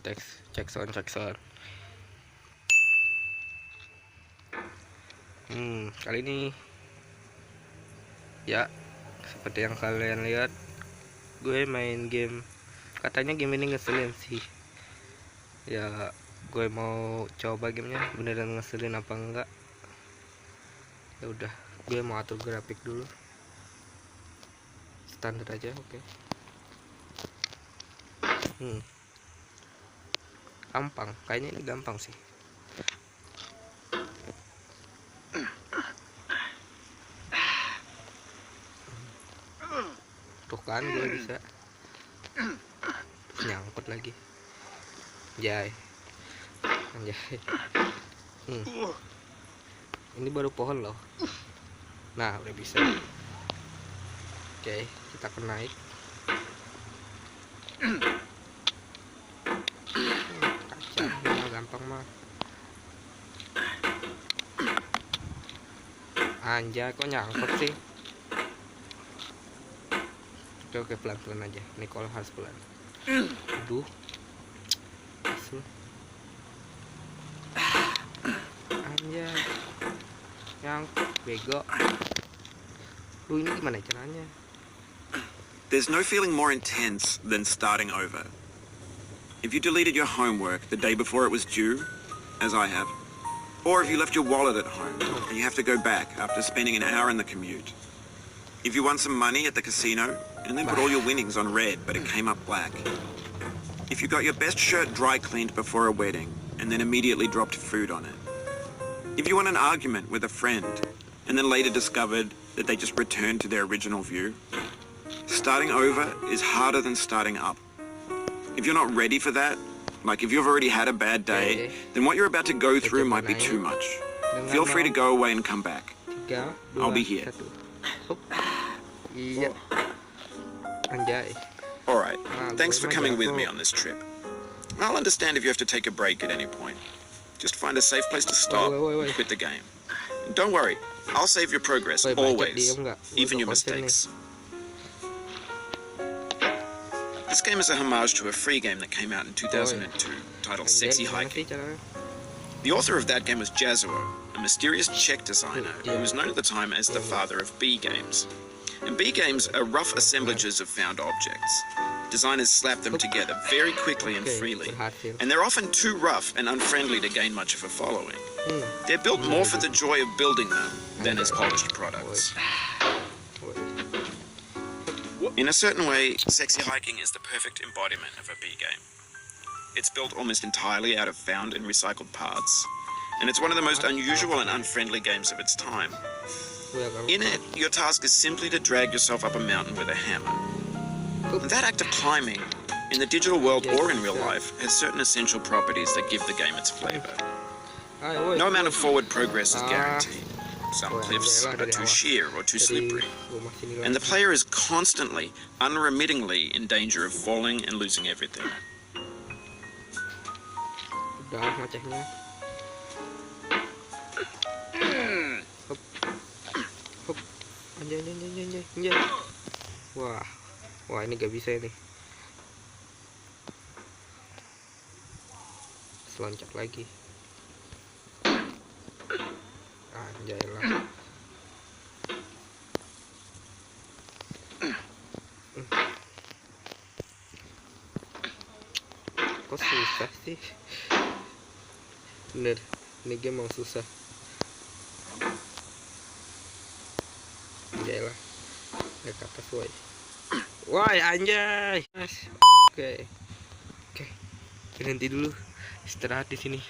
teks cek sound. Kali ini ya seperti yang kalian lihat, gue main game, katanya game ini ngeselin sih. Ya gue mau coba gamenya beneran ngeselin apa enggak. Ya udah, gue mau atur grafik dulu, standar aja. Oke. Gampang, kayaknya ini gampang sih. Tuh kan gue bisa nyangkut lagi. Anjay. Ini baru pohon loh. Nah, udah bisa. Oke, kita akan naik. Kacang, gampang mah. Anjay, kok nyangkut sih? Oke, pelan-pelan aja. Ini kalau harus pelan. Aduh. Anjay. Nyangkut, bego. Ini gimana caranya? There's no feeling more intense than starting over. If you deleted your homework the day before it was due, as I have, or if you left your wallet at home and you have to go back after spending an hour in the commute. If you won some money at the casino and then put all your winnings on red but it came up black. If you got your best shirt dry cleaned before a wedding and then immediately dropped food on it. If you won an argument with a friend and then later discovered that they just returned to their original view. Starting over is harder than starting up. If you're not ready for that, like if you've already had a bad day, then what you're about to go through might be too much. Feel free to go away and come back. I'll be here. Alright, thanks for coming with me on this trip. I'll understand if you have to take a break at any point. Just find a safe place to stop and quit the game. And don't worry, I'll save your progress always, even your mistakes. This game is a homage to a free game that came out in 2002, titled Sexy Hiking. The author of that game was Jazuo, a mysterious Czech designer who was known at the time as the father of B games. And B games are rough assemblages of found objects. Designers slap them together very quickly and freely, and they're often too rough and unfriendly to gain much of a following. They're built more for the joy of building them than as polished products. In a certain way, Sexy Hiking is the perfect embodiment of a B game. It's built almost entirely out of found and recycled parts, and it's one of the most unusual and unfriendly games of its time. In it, your task is simply to drag yourself up a mountain with a hammer. And that act of climbing, in the digital world or in real life, has certain essential properties that give the game its flavor. No amount of forward progress is guaranteed. Some cliffs are too sheer or too slippery, and the player is constantly, unremittingly in danger of falling and losing everything. Wah, ini gak bisa ini. Loncat lagi. Anjay lah. Kok susah sih? Bener, ini game emang susah. Anjay lah. Naik ke atas woy. Woi anjay. Oke. Berhenti dulu. Istirahat di sini.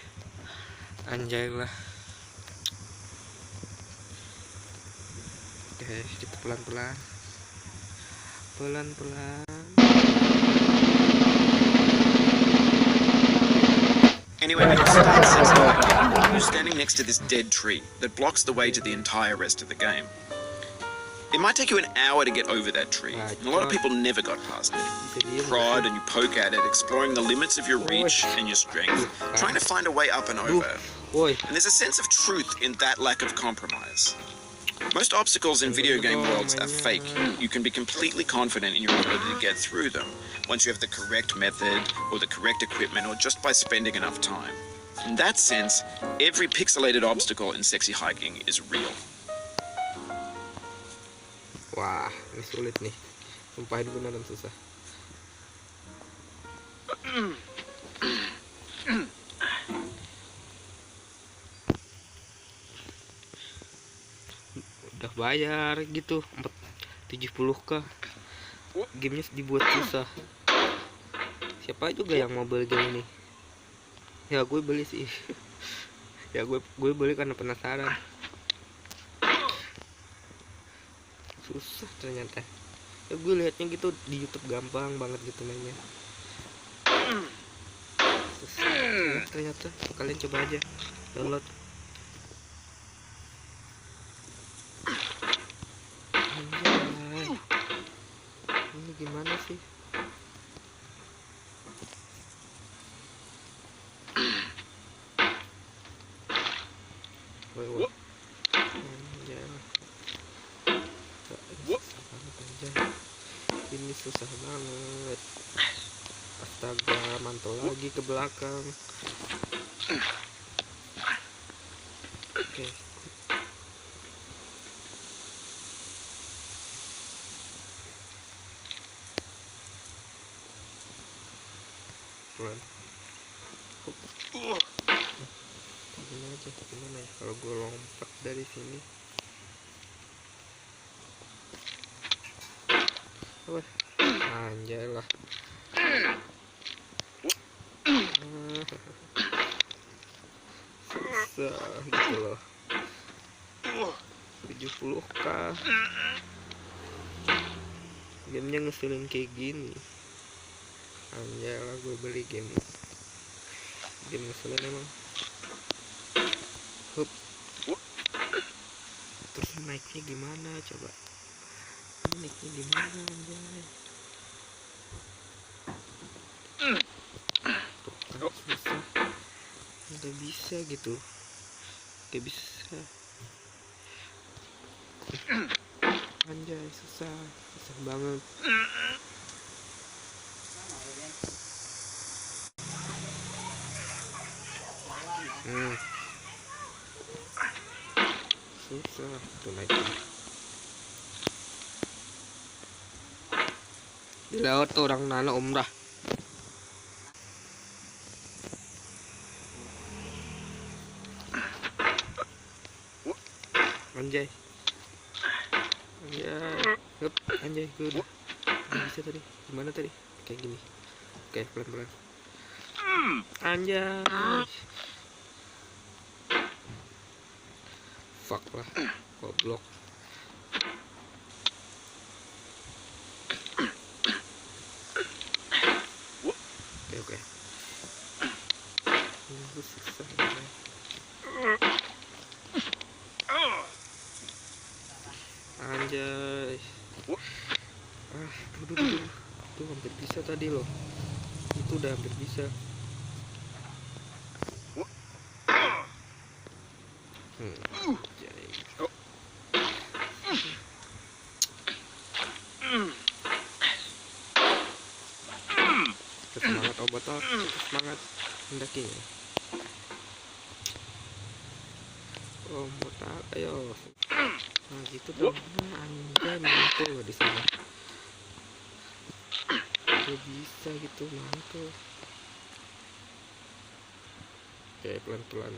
Anjay lah. Oke, kita pelan-pelan. Anyway, when you start Sexy Hiking, you're standing next to this dead tree that blocks the way to the entire rest of the game. It might take you an hour to get over that tree, and a lot of people never got past it. You prod and you poke at it, exploring the limits of your reach and your strength, trying to find a way up and over. And there's a sense of truth in that lack of compromise. Most obstacles in video game worlds are fake. You can be completely confident in your ability to get through them once you have the correct method or the correct equipment or just by spending enough time. In that sense, every pixelated obstacle in sexy hiking is real. Wah, ini sulit nih. Sumpah ini beneran susah. Udah bayar gitu 70k. Gamenya dibuat susah. Siapa juga yang mau beli game ini? Ya gue beli sih. Ya gue beli karena penasaran. Susah ternyata. Ya gue liatnya gitu di YouTube gampang banget gitu mainnya. Susah ternyata. Kalian coba aja download. Anjay. Ini gimana sih? Woi. Anjay. Susah banget anjay. Ini susah banget. Astaga, mantul lagi ke belakang. Oke. Pelan. Gimana ya kalau gue lompat dari sini? Wah, anjay lah. Susah gitu loh. 70k. Gamenya ngeselin kayak gini. Anjay lah, gue beli game ngeselin emang. Hup. Terus naiknya gimana coba? Naiknya gimana anjay? Tuh kan susah. Nggak bisa gitu. Nggak bisa. Anjay susah banget. Susah tuh naiknya. Di laut tuh orang nana umrah. Anjay. Hup, anjay gue udah bisa tadi. Gimana tadi? Kayak gini. Oke, pelan-pelan. Anjay. Fuck lah, goblok. Oke. Ini susah ya. Anjay. Tuh hampir bisa tadi loh. Itu udah hampir bisa. Semangat obat semangat mendaki ya. Oh mau tak ayo. Nah gitu dong. Anjay mantul loh di sana. Udah bisa gitu mantul. Oke pelan-pelan.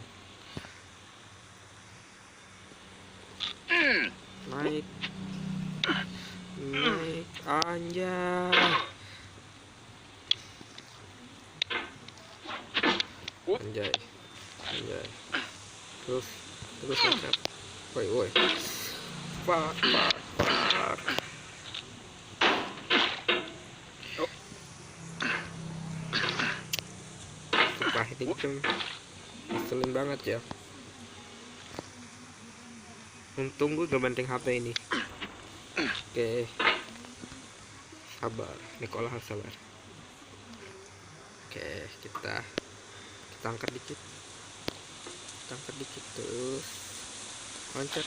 Naik anjay. Terus loncat. Woi fuck. Sumpah ini game ngeselin banget ya. Untung gue gak banting HP ini. Oke. Sabar, Nikola harus sabar. Oke, kita angkat dikit terus loncat.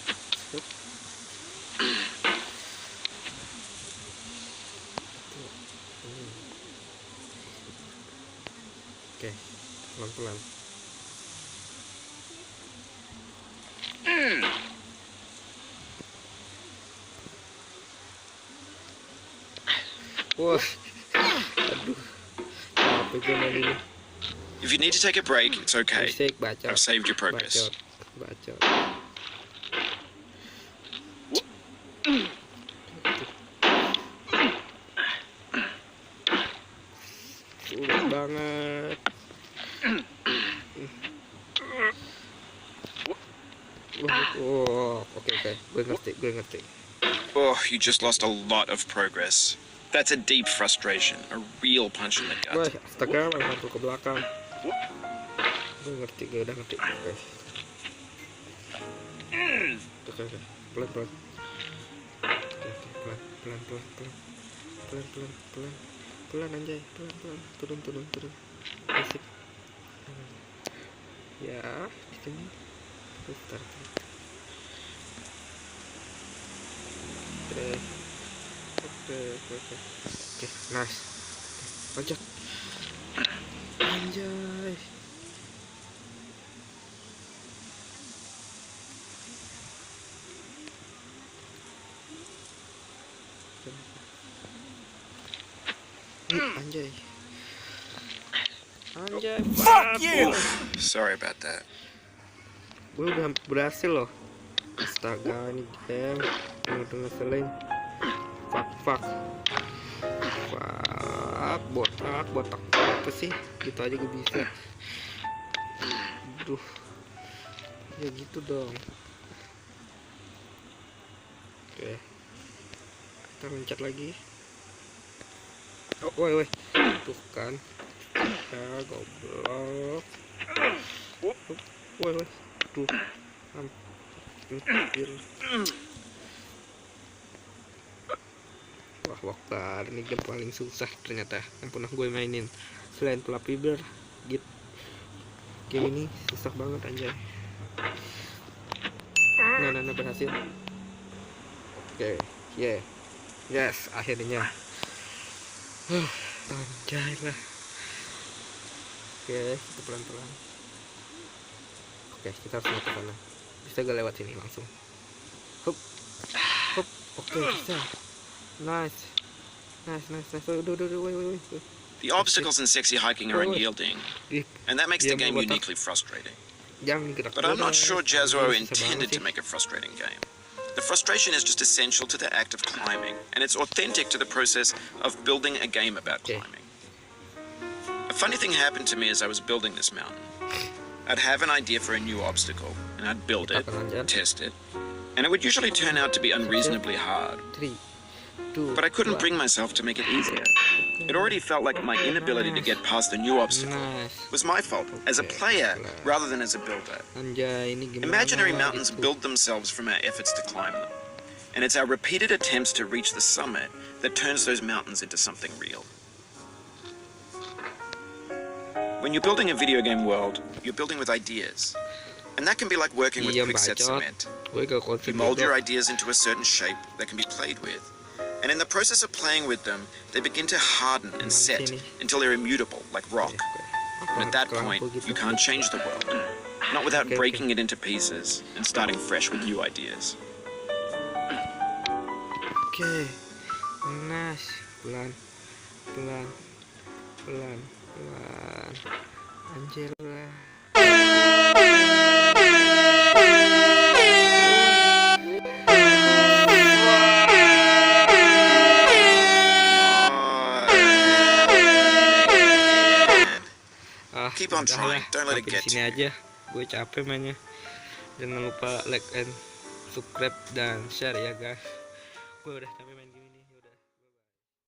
pelan. Wah, aduh, capek gue main ini. If you need to take a break, it's okay. Bisik, bacot. I've saved your progress. Bacot. Sulit banget. Oke, gue ngerti. Oh, you just lost a lot of progress. That's a deep frustration, a real punch in the Wah, gut. astaga, langsung ke belakang. Gue udah ngerti. Oke, pelan. Pelan anjay, pelan. Turun. Basic. Ya, di sini. Terus start. Oke, nice. Pajak. Anjay. Anjay. Fuck you! Sorry about that. Gue udah berhasil loh. Astaga, ini game udah ngeselin. Fuck. Botak apa sih? Gitu aja gue bisa. Aduh, ya gitu dong. Oke, kita loncat lagi. Oh, woi, tuh kan. Ya, goblok. Woi, tuh. Hampir. Wah, waktar, ini game paling susah ternyata yang pernah gue mainin. Selain Flappy Bird, game ini susah banget anjay. Nah, berhasil. Oke, yes, akhirnya. Anjay lah. Oke, kita pelan-pelan. Oke, kita harus ke sana. Bisa gak lewat sini langsung? Hup. Oke, bisa. Nice. Wait. The obstacles in sexy hiking are unyielding, and that makes the game uniquely frustrating. But I'm not sure Jazzo intended to make a frustrating game. The frustration is just essential to the act of climbing, and it's authentic to the process of building a game about climbing. A funny thing happened to me as I was building this mountain. I'd have an idea for a new obstacle, and I'd build it, test it, and it would usually turn out to be unreasonably hard. But I couldn't bring myself to make it easier. It already felt like my inability to get past the new obstacle was my fault as a player rather than as a builder. Imaginary mountains build themselves from our efforts to climb them. And it's our repeated attempts to reach the summit that turns those mountains into something real. When you're building a video game world, you're building with ideas. And that can be like working with quickset cement. You mold your ideas into a certain shape that can be played with. And in the process of playing with them, they begin to harden and set until they're immutable, like rock. And at that point, you can't change the world. Not without breaking it into pieces and starting fresh with new ideas. Oke, nice. Pelan. Anjir lah. Keep on trying. Don't let it get to you. Sini aja. Gue capek mainnya. Jangan lupa like and subscribe dan share ya guys. Gue udah capek main.